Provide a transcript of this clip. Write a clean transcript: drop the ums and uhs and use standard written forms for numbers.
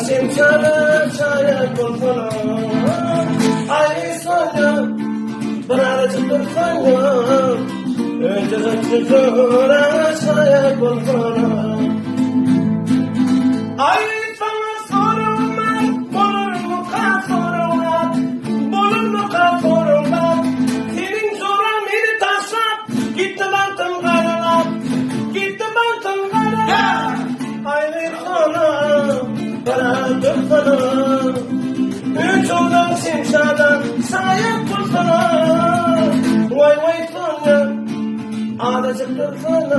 simsada saya kolpana ay sonya bana çıkırtanya önceden çıkıra saya kolpana ay sana sorma bulur mu kaforma bulur mu kaforma senin zoran beni taşlat gitti bantım karalar gitti bantım karalar ay bir hanım bana dörtfana üç oldum simsada saya kolpana vay vay sonya adacık dörtfana